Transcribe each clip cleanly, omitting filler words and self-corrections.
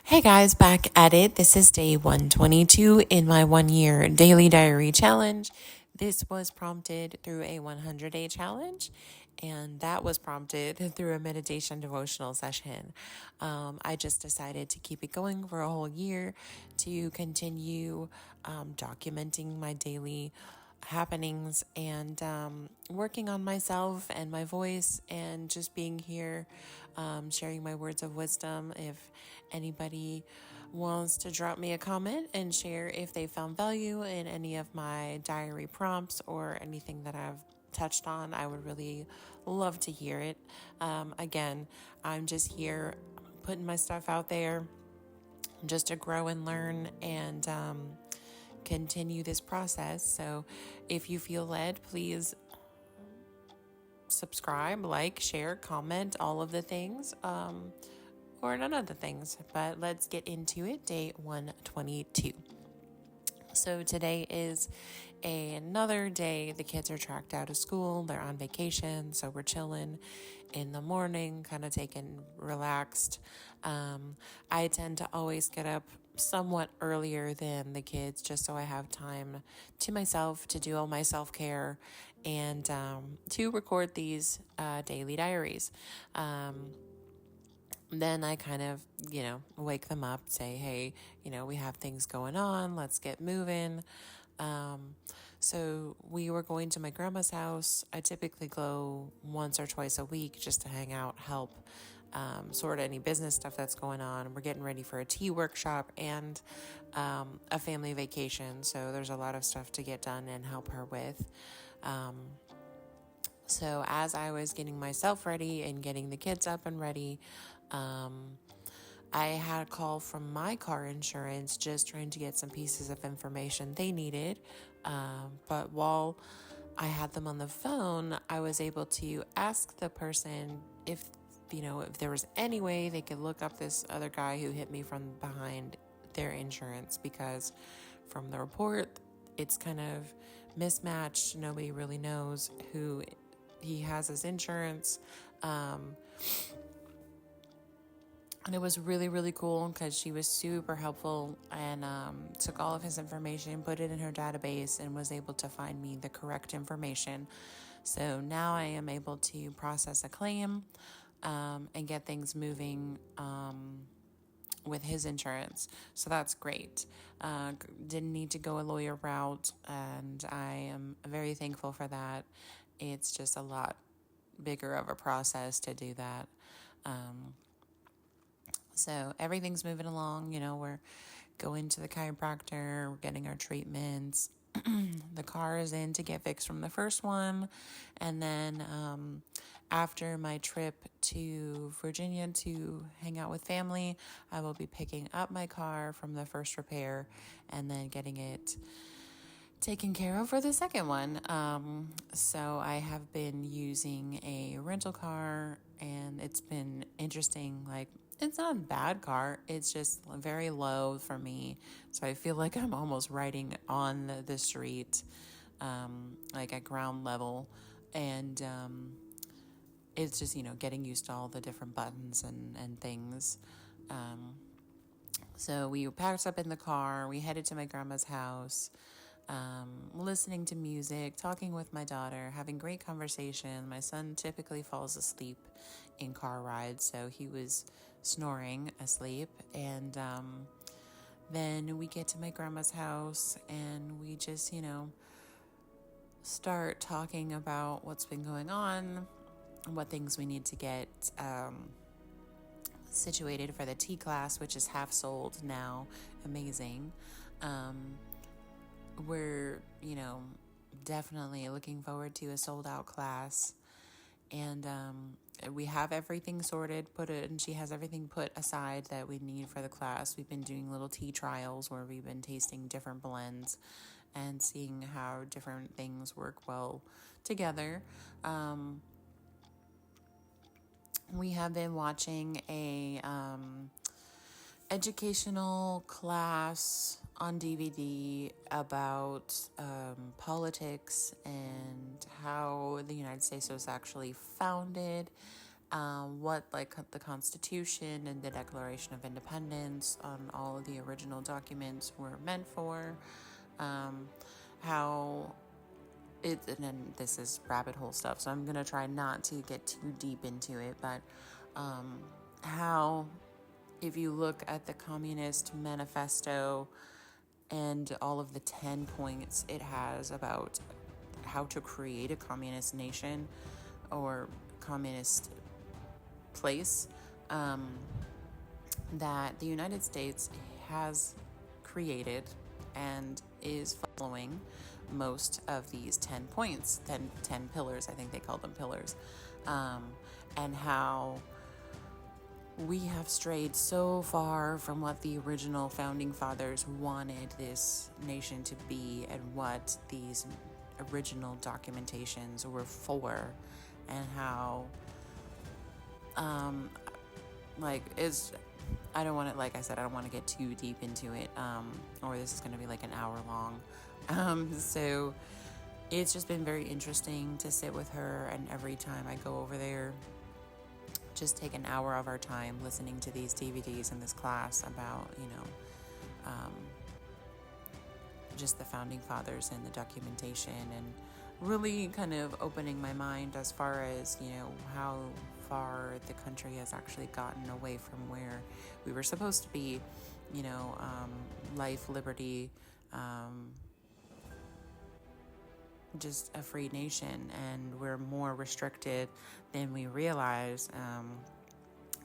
Hey guys, back at it. This is day 122 in my 1 year daily diary challenge. This was prompted through a 100-day challenge, and that was prompted through a meditation devotional session. I just decided to keep it going for a whole year to continue documenting my daily happenings and working on myself and my voice and just being here, sharing my words of wisdom. If anybody wants to drop me a comment and share if they found value in any of my diary prompts or anything that I've touched on, I would really love to hear it. Again, I'm just here putting my stuff out there just to grow and learn and continue this process. So if you feel led, please subscribe, like, share, comment, all of the things, or none of the things. But let's get into it. Day 122. So today is another day. The kids are tracked out of school. They're on vacation, so we're chilling in the morning, kind of taking relaxed. I tend to always get up somewhat earlier than the kids just so I have time to myself to do all my self-care and to record these daily diaries. Then I kind of, wake them up, say, hey, we have things going on. Let's get moving. So we were going to my grandma's house. I typically go once or twice a week just to hang out, help sort of any business stuff that's going on. We're getting ready for a tea workshop and a family vacation. So there's a lot of stuff to get done and help her with. So as I was getting myself ready and getting the kids up and ready, I had a call from my car insurance just trying to get some pieces of information they needed. But while I had them on the phone, I was able to ask the person if there was any way they could look up this other guy who hit me from behind their insurance, because from the report, it's kind of mismatched. Nobody really knows who he has as insurance. And it was really, really cool because she was super helpful and took all of his information, put it in her database, and was able to find me the correct information. So now I am able to process a claim and get things moving with his insurance. So that's great. Didn't need to go a lawyer route, and I am very thankful for that. It's just a lot bigger of a process to do that. So everything's moving along. We're going to the chiropractor, we're getting our treatments. The car is in to get fixed from the first one. And then after my trip to Virginia to hang out with family, I will be picking up my car from the first repair and then getting it taken care of for the second one. So I have been using a rental car, and it's been interesting. It's not a bad car. It's just very low for me. So I feel like I'm almost riding on the street, like at ground level. And it's just, getting used to all the different buttons and things. So we packed up in the car. We headed to my grandma's house, listening to music, talking with my daughter, having great conversation. My son typically falls asleep in car rides, so he was snoring asleep. And then we get to my grandma's house and we just, start talking about what's been going on, what things we need to get situated for the tea class, which is half sold now. Amazing. We're, definitely looking forward to a sold out class. And we have everything sorted, and she has everything put aside that we need for the class. We've been doing little tea trials where we've been tasting different blends and seeing how different things work well together. We have been watching a educational class on DVD about politics and how the United States was actually founded, what like the Constitution and the Declaration of Independence on all of the original documents were meant for, how it, and then this is rabbit hole stuff, so I'm gonna try not to get too deep into it, but how if you look at the Communist Manifesto and all of the 10 points it has about how to create a communist nation or communist place, that the United States has created and is following most of these 10 points, 10 pillars, I think they call them pillars, and how we have strayed so far from what the original founding fathers wanted this nation to be and what these original documentations were for, and how I don't want to, like I said, I don't want to get too deep into it, or this is going to be like an hour long. So it's just been very interesting to sit with her, and every time I go over there, just take an hour of our time listening to these DVDs in this class about, just the founding fathers and the documentation, and really kind of opening my mind as far as, how far the country has actually gotten away from where we were supposed to be, life, liberty, just a free nation, and we're more restricted than we realize.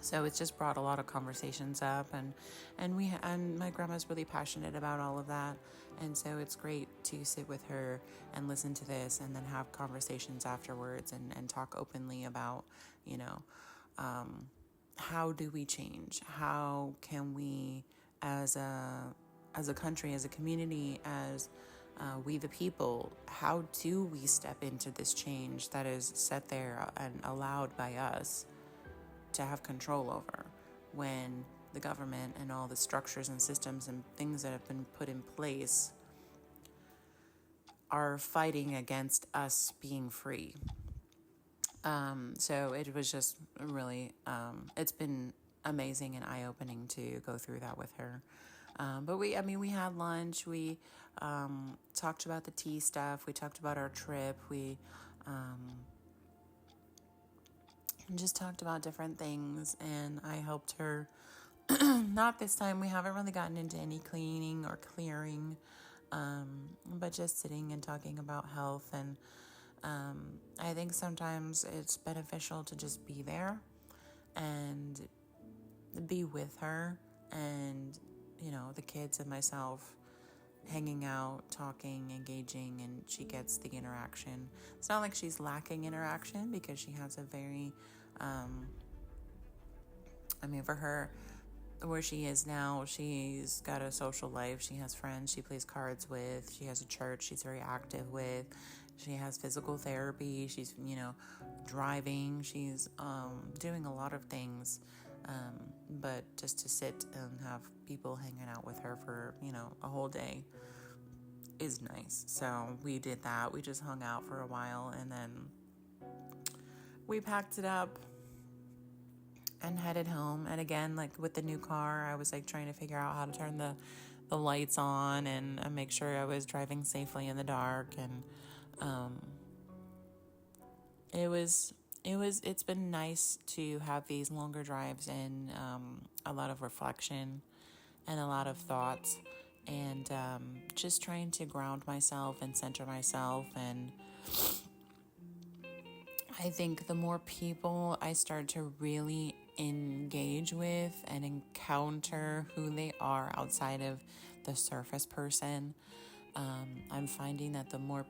So it's just brought a lot of conversations up, and my grandma's really passionate about all of that, and so it's great to sit with her and listen to this, and then have conversations afterwards, and talk openly about, how do we change? How can we, as a country, as a community, as we the people, how do we step into this change that is set there and allowed by us to have control over, when the government and all the structures and systems and things that have been put in place are fighting against us being free? So it was just really, it's been amazing and eye-opening to go through that with her. But we had lunch. We talked about the tea stuff. We talked about our trip. We just talked about different things, and I helped her. Not this time. We haven't really gotten into any cleaning or clearing, but just sitting and talking about health. And I think sometimes it's beneficial to just be there and be with her, and the kids and myself hanging out, talking, engaging, and she gets the interaction. It's not like she's lacking interaction, because she has a very, for her, where she is now, she's got a social life. She has friends she plays cards with. She has a church she's very active with. She has physical therapy. She's, driving. She's doing a lot of things. But just to sit and have people hanging out with her for, a whole day is nice. So we did that. We just hung out for a while, and then we packed it up and headed home. And again, like with the new car, I was like trying to figure out how to turn the lights on and make sure I was driving safely in the dark. And it's been nice to have these longer drives, and a lot of reflection and a lot of thoughts, and just trying to ground myself and center myself. And I think the more people I start to really engage with and encounter who they are outside of the surface person, I'm finding that the more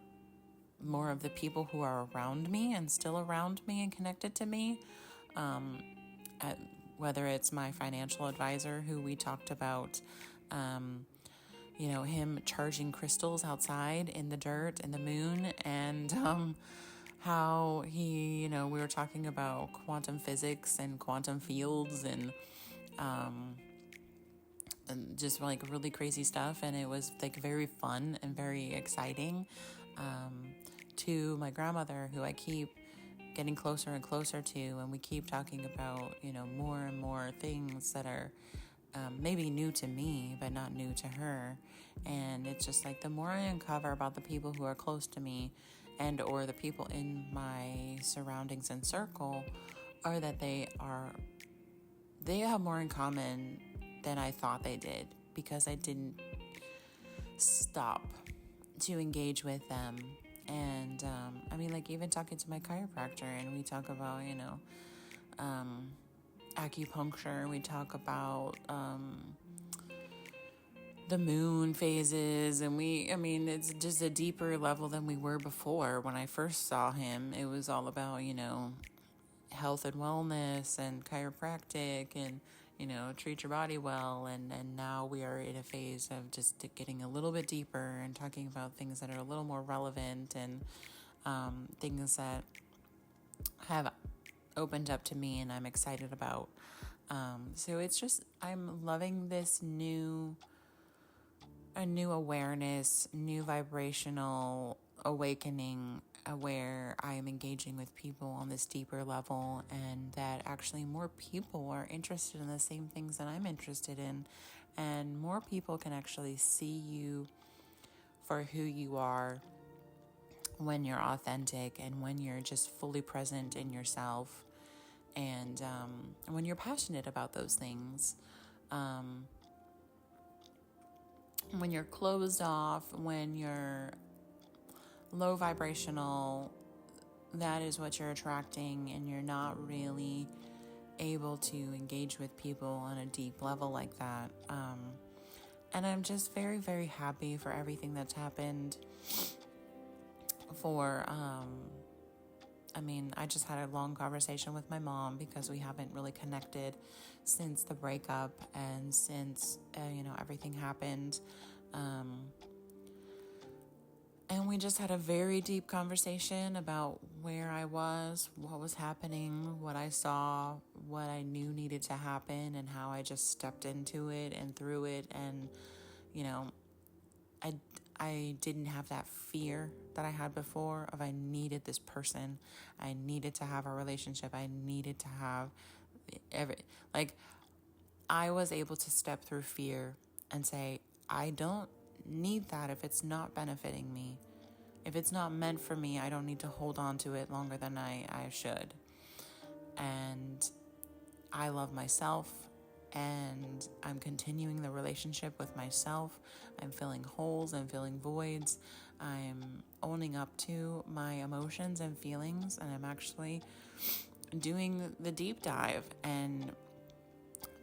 of the people who are around me and still around me and connected to me, whether it's my financial advisor, who we talked about, him charging crystals outside in the dirt and the moon, and how he, we were talking about quantum physics and quantum fields, and just like really crazy stuff. And it was like very fun and very exciting. To my grandmother, who I keep getting closer and closer to, and we keep talking about, more and more things that are maybe new to me, but not new to her. And it's just like the more I uncover about the people who are close to me and or the people in my surroundings and circle, are that they have more in common than I thought they did, because I didn't stop to engage with them. And even talking to my chiropractor, and we talk about acupuncture, we talk about the moon phases, and it's just a deeper level than we were before. When I first saw him, it was all about health and wellness and chiropractic and treat your body well, and now we are in a phase of just getting a little bit deeper and talking about things that are a little more relevant, and things that have opened up to me and I'm excited about. So it's just, I'm loving this new awareness, new vibrational awakening, where I am engaging with people on this deeper level, and that actually more people are interested in the same things that I'm interested in, and more people can actually see you for who you are when you're authentic and when you're just fully present in yourself, and when you're passionate about those things. When you're closed off, when you're low vibrational, that is what you're attracting, and you're not really able to engage with people on a deep level like that. And I'm just very, very happy for everything that's happened. I just had a long conversation with my mom, because we haven't really connected since the breakup and since, everything happened. And we just had a very deep conversation about where I was, what was happening, what I saw, what I knew needed to happen, and how I just stepped into it and through it. And, I didn't have that fear that I had before of I needed this person. I needed to have a relationship. I needed to have I was able to step through fear and say, I don't need that if it's not benefiting me. If it's not meant for me, I don't need to hold on to it longer than I should. And I love myself, and I'm continuing the relationship with myself. I'm filling holes, I'm filling voids. I'm owning up to my emotions and feelings, and I'm actually doing the deep dive and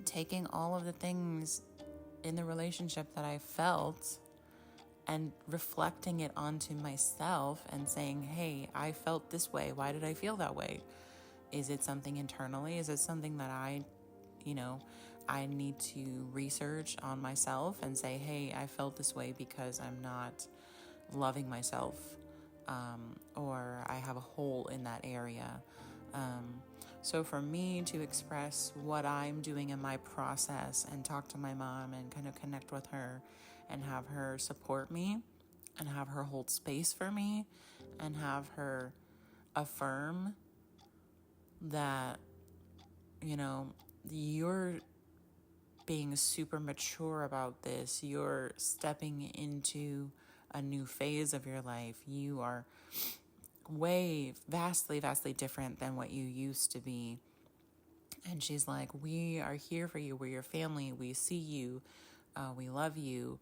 taking all of the things in the relationship that I felt and reflecting it onto myself and saying, hey, I felt this way. Why did I feel that way? Is it something internally? Is it something that I need to research on myself and say, hey, I felt this way because I'm not loving myself, or I have a hole in that area. So for me to express what I'm doing in my process and talk to my mom and kind of connect with her and have her support me and have her hold space for me and have her affirm that, you're being super mature about this. You're stepping into a new phase of your life. You are vastly different than what you used to be. And she's like, we are here for you. We're your family. We see you. We love you.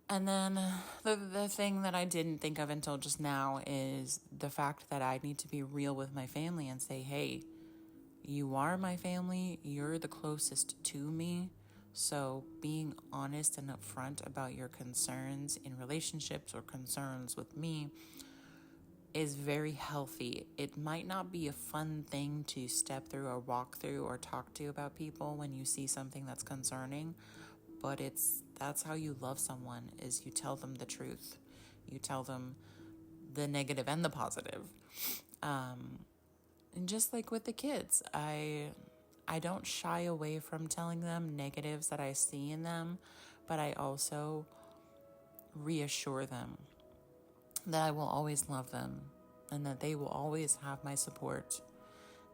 And then the thing that I didn't think of until just now is the fact that I need to be real with my family and say, hey, you are my family. You're the closest to me. So being honest and upfront about your concerns in relationships or concerns with me is very healthy. It might not be a fun thing to step through or walk through or talk to about people when you see something that's concerning, but that's how you love someone, is you tell them the truth. You tell them the negative and the positive. And just like with the kids, I don't shy away from telling them negatives that I see in them, but I also reassure them that I will always love them, and that they will always have my support,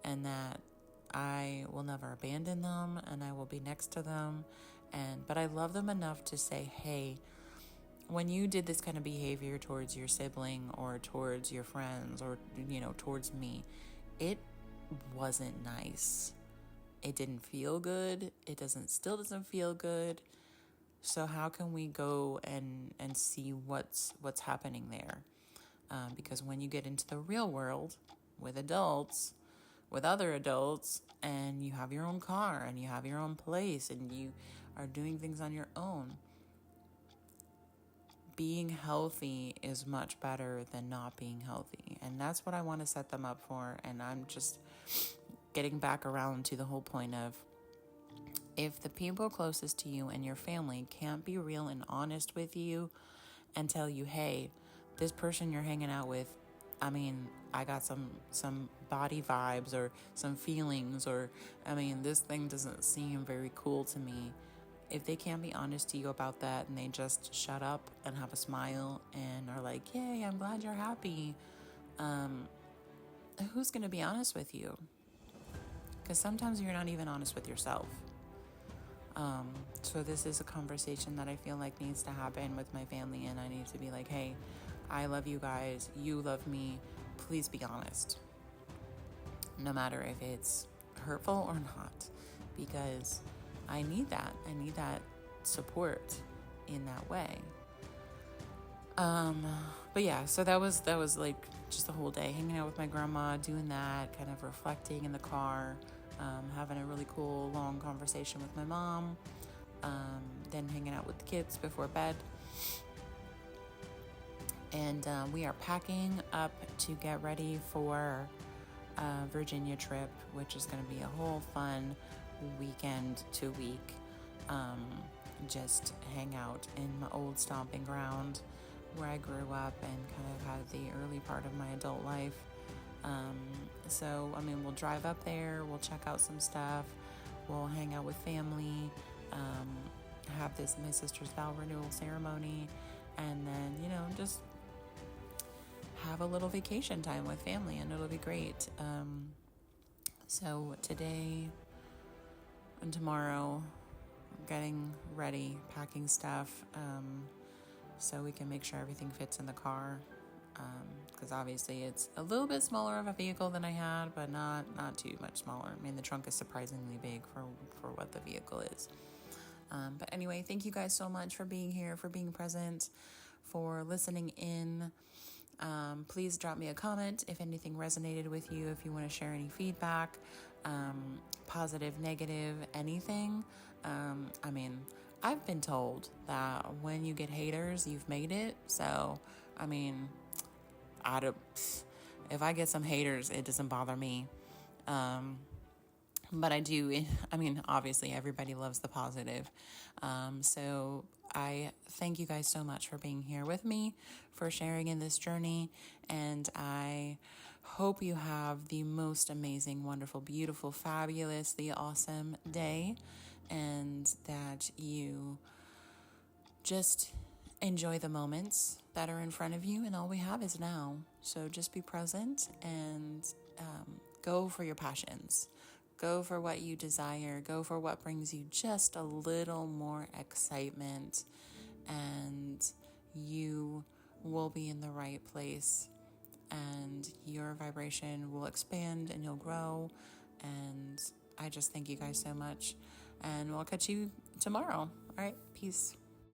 and that I will never abandon them, and I will be next to them. But I love them enough to say, hey, when you did this kind of behavior towards your sibling or towards your friends or, towards me, it wasn't nice. It didn't feel good. It still doesn't feel good. So how can we go and see what's happening there? Because when you get into the real world with adults, with other adults, and you have your own car and you have your own place and you are doing things on your own, being healthy is much better than not being healthy. And that's what I want to set them up for. And I'm just getting back around to the whole point of, if the people closest to you and your family can't be real and honest with you and tell you, hey, this person you're hanging out with, I got some body vibes or some feelings, or, this thing doesn't seem very cool to me. If they can't be honest to you about that and they just shut up and have a smile and are like, yay, I'm glad you're happy, who's going to be honest with you? Because sometimes you're not even honest with yourself. So this is a conversation that I feel like needs to happen with my family, and I need to be like, hey, I love you guys, you love me, please be honest. No matter if it's hurtful or not, because I need that support in that way. But yeah, so that was like just the whole day, hanging out with my grandma, doing that, kind of reflecting in the car, having a really cool long conversation with my mom, then hanging out with the kids before bed. And we are packing up to get ready for Virginia trip, which is going to be a whole fun weekend to week. Just hang out in my old stomping ground where I grew up and kind of had the early part of my adult life. So we'll drive up there, we'll check out some stuff, we'll hang out with family, have my sister's vow renewal ceremony, and then, just have a little vacation time with family, and it'll be great. So today and tomorrow, getting ready, packing stuff, so we can make sure everything fits in the car, because obviously it's a little bit smaller of a vehicle than I had, but not too much smaller. The trunk is surprisingly big for what the vehicle is. But anyway, thank you guys so much for being here, for being present, for listening in. Please drop me a comment if anything resonated with you, if you want to share any feedback, positive, negative, anything. I've been told that when you get haters, you've made it. So, if I get some haters, it doesn't bother me. But I do, obviously everybody loves the positive. So I thank you guys so much for being here with me, for sharing in this journey. And I hope you have the most amazing, wonderful, beautiful, fabulously awesome day, and that you just enjoy the moments that are in front of you, and all we have is now. So just be present and go for your passions. Go for what you desire. Go for what brings you just a little more excitement, and you will be in the right place, and your vibration will expand and you'll grow. And I just thank you guys so much, and we'll catch you tomorrow. All right, peace.